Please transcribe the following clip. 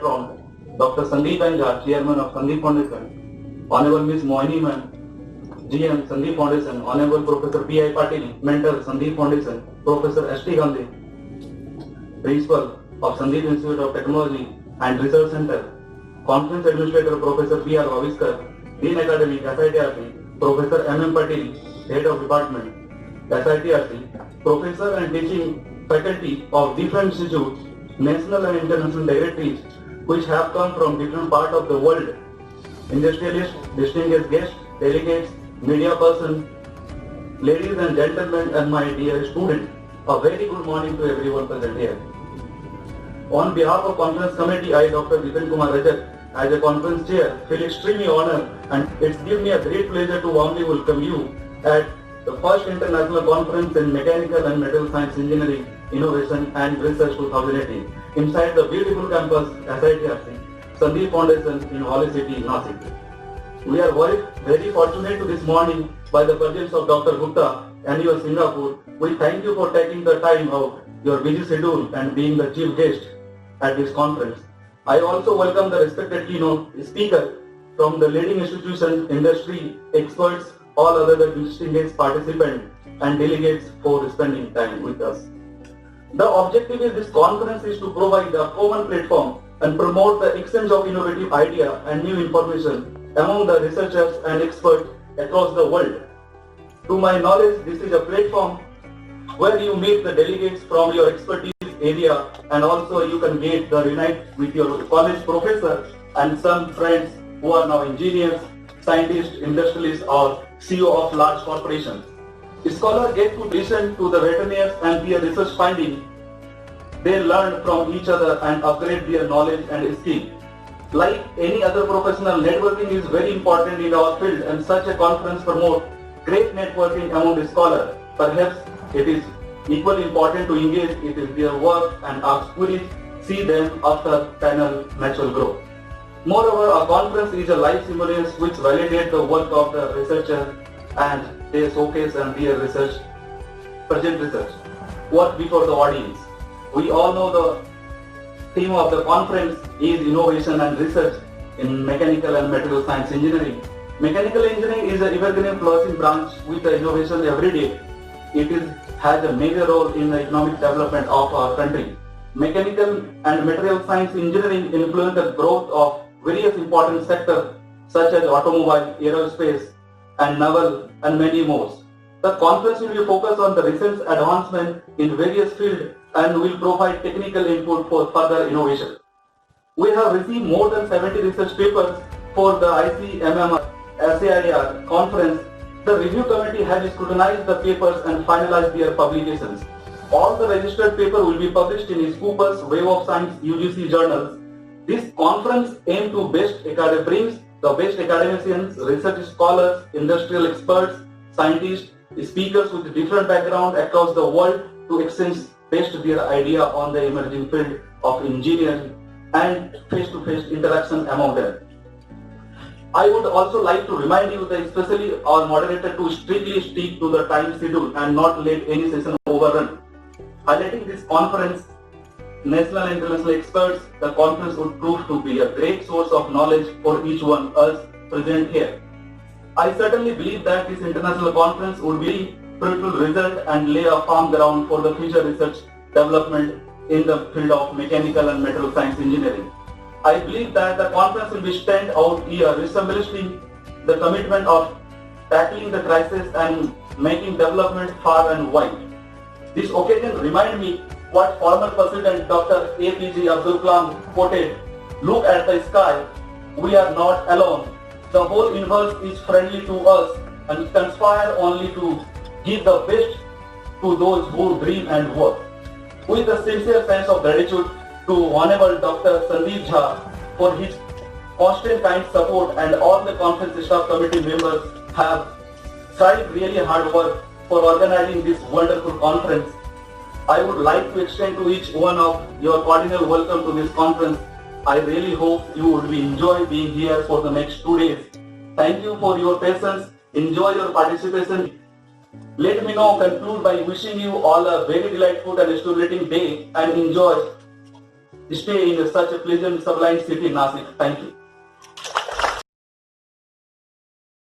from Dr. Sandeep Anja, Chairman of Sandeep Foundation, Honorable Ms. Mohini Ma'am, GM Sandeep Foundation, Honorable Professor P.I. Patil, Mentor Sandeep Foundation, Professor S.T. Gandhi, Principal of Sandeep Institute of Technology and Research Center, Conference Administrator Professor B.R. Vaviskar, Dean Academic, SITRC, Professor M.M. Patil, Head of Department, SITRC, Professor and teaching faculty of different institutes, national and international directories, which have come from different parts of the world, industrialists, distinguished guests, delegates, media persons, ladies and gentlemen, and my dear students, a very good morning to everyone present here. On behalf of Conference Committee, I, Dr. Vipin Kumar Rajak, as a Conference Chair, feel extremely honored, and it's given me a great pleasure to warmly welcome you at the first International Conference in Mechanical and Material Science Engineering, Innovation and Research 2018 inside the beautiful campus SITRC, Sandeep Foundation in Holy City, Nasik. We are very fortunate to this morning by the presence of Dr. Gupta and your Singapore. We thank you for taking the time out your busy schedule and being the chief guest at this conference. I also welcome the respected keynote speaker from the leading institution, industry, experts, all other distinguished participants and delegates for spending time with us. The objective of this conference is to provide a common platform and promote the exchange of innovative idea and new information among the researchers and experts across the world. To my knowledge, this is a platform where you meet the delegates from your expertise area, and also you can get the reunite with your college professor and some friends who are now engineers, scientists, industrialists, or CEO of large corporations. Scholars get to listen to the veterinaries and their research findings. They learn from each other and upgrade their knowledge and skill. Like any other professional, networking is very important in our field, and such a conference promotes great networking among the scholars. Perhaps it is equally important to engage in their work and ask queries, see them after panel natural growth. Moreover, a conference is a live simulation which validates the work of the researcher and they showcase and their research, present research, work before the audience. We all know the theme of the conference is innovation and research in mechanical and material science engineering. Mechanical engineering is an evergreen flourishing branch with the innovation every day. It has a major role in the economic development of our country. Mechanical and material science engineering influence the growth of various important sectors such as automobile, aerospace, and naval, and many more. The conference will be focused on the recent advancement in various fields and will provide technical input for further innovation. We have received more than 70 research papers for the ICMM SAIR conference. The review committee has scrutinized the papers and finalized their publications. All the registered papers will be published in Scopus Web of Science UGC journals. This conference aims to brings the best academicians, research scholars, industrial experts, scientists, speakers with different backgrounds across the world to exchange best their idea on the emerging field of engineering and face-to-face interaction among them. I would also like to remind you that especially our moderator to strictly stick to the time schedule and not let any session overrun. Highlighting this conference, national and international experts, the conference would prove to be a great source of knowledge for each one us present here. I certainly believe that this international conference would be fruitful result and lay a firm ground for the future research development in the field of mechanical and material science engineering. I believe that the conference will be stand out here, establishing the commitment of tackling the crisis and making development far and wide. This occasion reminds me what former President Dr. APJ Abdul Kalam quoted, "Look at the sky, we are not alone. The whole universe is friendly to us and conspire only to give the best to those who dream and work." With a sincere sense of gratitude to Honorable Dr. Sandeep Jha for his constant kind support, and all the conference staff committee members have tried really hard work for organizing this wonderful conference. I would like to extend to each one of your cordial welcome to this conference. I really hope you would enjoy being here for the next 2 days. Thank you for your patience. Enjoy your participation. Let me now conclude by wishing you all a very delightful and stimulating day and enjoy stay in such a pleasant, sublime city, Nasik. Thank you.